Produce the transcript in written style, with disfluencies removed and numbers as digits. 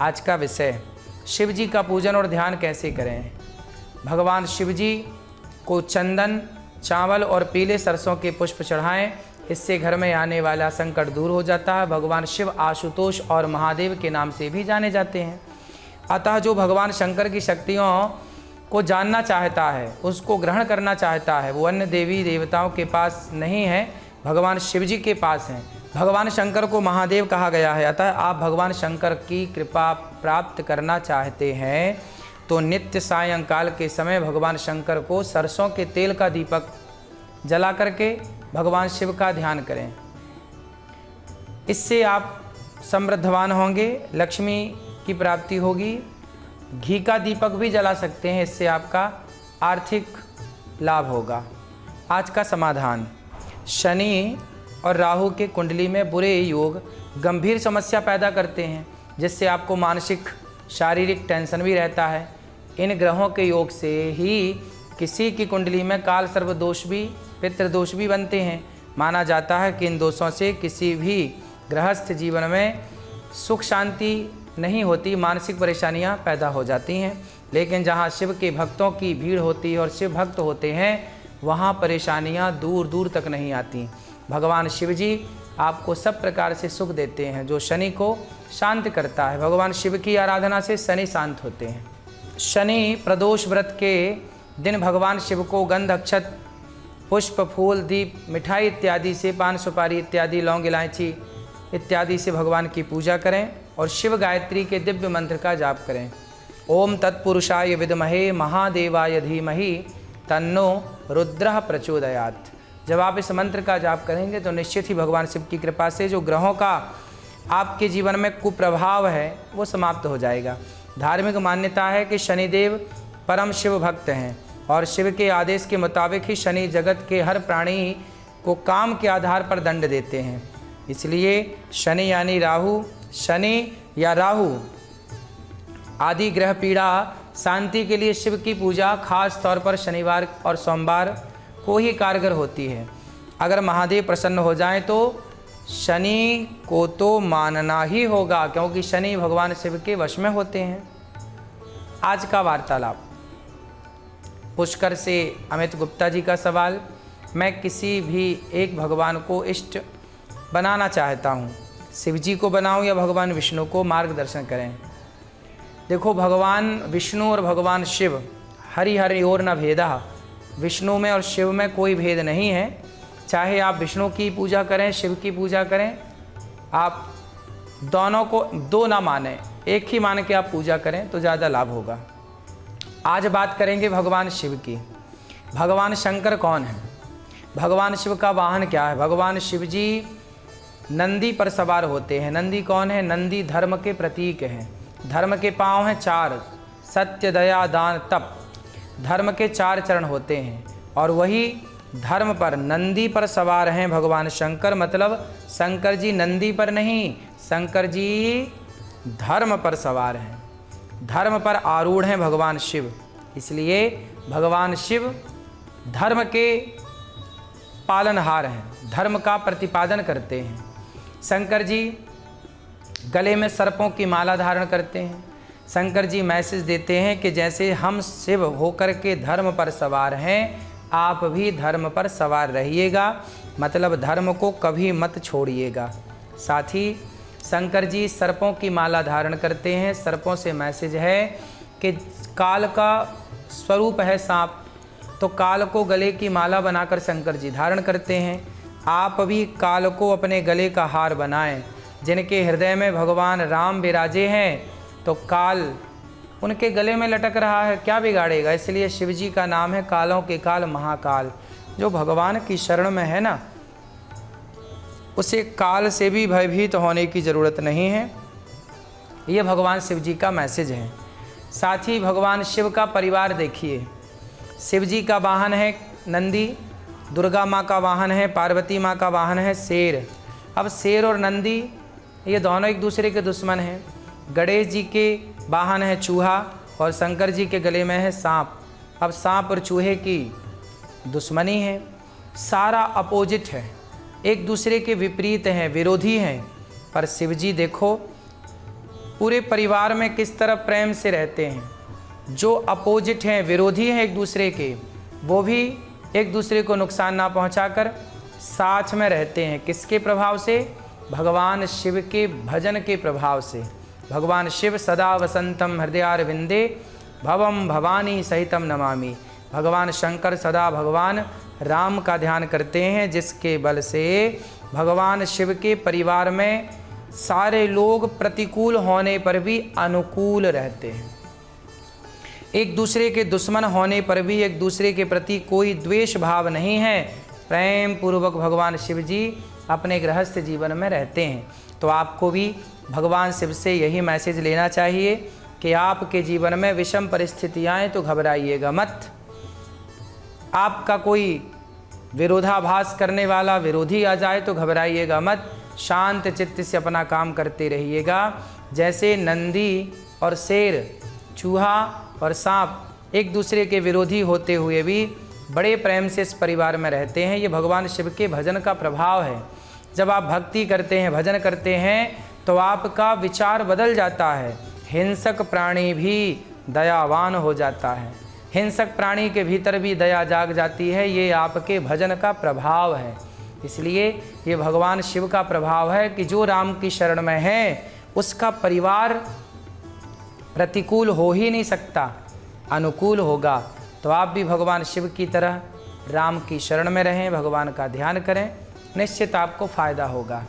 आज का विषय, शिव जी का पूजन और ध्यान कैसे करें। भगवान शिव जी को चंदन, चावल और पीले सरसों के पुष्प चढ़ाएं, इससे घर में आने वाला संकट दूर हो जाता है। भगवान शिव आशुतोष और महादेव के नाम से भी जाने जाते हैं। अतः जो भगवान शंकर की शक्तियों को जानना चाहता है, उसको ग्रहण करना चाहता है, वो अन्य देवी देवताओं के पास नहीं है, भगवान शिव जी के पास हैं। भगवान शंकर को महादेव कहा गया है। अतः आप भगवान शंकर की कृपा प्राप्त करना चाहते हैं तो नित्य सायंकाल के समय भगवान शंकर को सरसों के तेल का दीपक जला करके भगवान शिव का ध्यान करें। इससे आप समृद्धवान होंगे, लक्ष्मी की प्राप्ति होगी। घी का दीपक भी जला सकते हैं, इससे आपका आर्थिक लाभ होगा। आज का समाधान, शनि और राहु के कुंडली में बुरे योग गंभीर समस्या पैदा करते हैं, जिससे आपको मानसिक शारीरिक टेंशन भी रहता है। इन ग्रहों के योग से ही किसी की कुंडली में काल सर्व दोष भी, पितृदोष भी बनते हैं। माना जाता है कि इन दोषों से किसी भी गृहस्थ जीवन में सुख शांति नहीं होती, मानसिक परेशानियां पैदा हो जाती हैं। लेकिन जहां शिव के भक्तों की भीड़ होती है और शिव भक्त होते हैं, वहां परेशानियां दूर दूर तक नहीं आती। भगवान शिव जी आपको सब प्रकार से सुख देते हैं, जो शनि को शांत करता है। भगवान शिव की आराधना से शनि शांत होते हैं। शनि प्रदोष व्रत के दिन भगवान शिव को गंध, अक्षत, पुष्प, फूल, दीप, मिठाई इत्यादि से, पान सुपारी इत्यादि, लौंग, इलायची इत्यादि से भगवान की पूजा करें और शिव गायत्री के दिव्य मंत्र का जाप करें। ओम तत्पुरुषाय विद्महे महादेवाय धीमहि तन्नो रुद्रः प्रचोदयात्। जब आप इस मंत्र का जाप करेंगे तो निश्चित ही भगवान शिव की कृपा से जो ग्रहों का आपके जीवन में कुप्रभाव है वो समाप्त हो जाएगा। धार्मिक मान्यता है कि शनिदेव परम शिव भक्त हैं और शिव के आदेश के मुताबिक ही शनि जगत के हर प्राणी को काम के आधार पर दंड देते हैं। इसलिए शनि यानी राहु, शनि या राहु आदि ग्रह पीड़ा शांति के लिए शिव की पूजा खास तौर पर शनिवार और सोमवार को ही कारगर होती है। अगर महादेव प्रसन्न हो जाएं तो शनि को तो मानना ही होगा, क्योंकि शनि भगवान शिव के वश में होते हैं। आज का वार्तालाप, पुष्कर से अमित गुप्ता जी का सवाल, मैं किसी भी एक भगवान को इष्ट बनाना चाहता हूँ, शिव जी को बनाऊँ या भगवान विष्णु को, मार्गदर्शन करें। देखो, भगवान विष्णु और भगवान शिव हरि हरि और न भेदा, विष्णु में और शिव में कोई भेद नहीं है। चाहे आप विष्णु की पूजा करें, शिव की पूजा करें, आप दोनों को दो ना माने, एक ही मान के आप पूजा करें तो ज़्यादा लाभ होगा। आज बात करेंगे भगवान शिव की। भगवान शंकर कौन है, भगवान शिव का वाहन क्या है। भगवान शिव जी नंदी पर सवार होते हैं। नंदी कौन है, नंदी धर्म के प्रतीक हैं। धर्म के पांव हैं चार, सत्य, दया, दान, तप। धर्म के चार चरण होते हैं और वही धर्म पर, नंदी पर सवार हैं भगवान शंकर। मतलब शंकर जी नंदी पर नहीं, शंकर जी धर्म पर सवार हैं, धर्म पर आरूढ़ हैं भगवान शिव। इसलिए भगवान शिव धर्म के पालनहार हैं, धर्म का प्रतिपादन करते हैं। शंकर जी गले में सर्पों की माला धारण करते हैं। शंकर जी मैसेज देते हैं कि जैसे हम शिव होकर के धर्म पर सवार हैं, आप भी धर्म पर सवार रहिएगा, मतलब धर्म को कभी मत छोड़िएगा। साथ ही शंकर जी सर्पों की माला धारण करते हैं। सर्पों से मैसेज है कि काल का स्वरूप है सांप, तो काल को गले की माला बनाकर शंकर जी धारण करते हैं। आप भी काल को अपने गले का हार बनाएं। जिनके हृदय में भगवान राम विराजे हैं तो काल उनके गले में लटक रहा है, क्या बिगाड़ेगा। इसलिए शिव जी का नाम है कालों के काल महाकाल। जो भगवान की शरण में है ना, उसे काल से भी भयभीत होने की ज़रूरत नहीं है। ये भगवान शिव जी का मैसेज है। साथ ही भगवान शिव का परिवार देखिए। शिव जी का वाहन है नंदी, दुर्गा माँ का वाहन है, पार्वती माँ का वाहन है शेर। अब शेर और नंदी ये दोनों एक दूसरे के दुश्मन हैं। गणेश जी के वाहन है चूहा और शंकर जी के गले में है सांप। अब सांप और चूहे की दुश्मनी है, सारा अपोजिट है, एक दूसरे के विपरीत हैं, विरोधी हैं। पर शिव जी देखो पूरे परिवार में किस तरह प्रेम से रहते हैं। जो अपोजिट हैं, विरोधी हैं एक दूसरे के, वो भी एक दूसरे को नुकसान ना पहुंचाकर साथ में रहते हैं। किसके प्रभाव से? भगवान शिव के भजन के प्रभाव से। भगवान शिव सदा वसंतम हृदयारविंदे भवम भवानी सहितम नमामि। भगवान शंकर सदा भगवान राम का ध्यान करते हैं, जिसके बल से भगवान शिव के परिवार में सारे लोग प्रतिकूल होने पर भी अनुकूल रहते हैं। एक दूसरे के दुश्मन होने पर भी एक दूसरे के प्रति कोई द्वेष भाव नहीं है। प्रेम पूर्वक भगवान शिव जी अपने गृहस्थ जीवन में रहते हैं। तो आपको भी भगवान शिव से यही मैसेज लेना चाहिए कि आपके जीवन में विषम परिस्थितियाँ आएँ तो घबराइएगा मत। आपका कोई विरोधाभास करने वाला विरोधी आ जाए तो घबराइएगा मत। शांत चित्त से अपना काम करते रहिएगा। जैसे नंदी और शेर, चूहा और सांप एक दूसरे के विरोधी होते हुए भी बड़े प्रेम से इस परिवार में रहते हैं, ये भगवान शिव के भजन का प्रभाव है। जब आप भक्ति करते हैं, भजन करते हैं, तो आपका विचार बदल जाता है। हिंसक प्राणी भी दयावान हो जाता है। हिंसक प्राणी के भीतर भी दया जाग जाती है। ये आपके भजन का प्रभाव है। इसलिए ये भगवान शिव का प्रभाव है कि जो राम की शरण में है उसका परिवार प्रतिकूल हो ही नहीं सकता, अनुकूल होगा। तो आप भी भगवान शिव की तरह राम की शरण में रहें, भगवान का ध्यान करें, निश्चित आपको फ़ायदा होगा।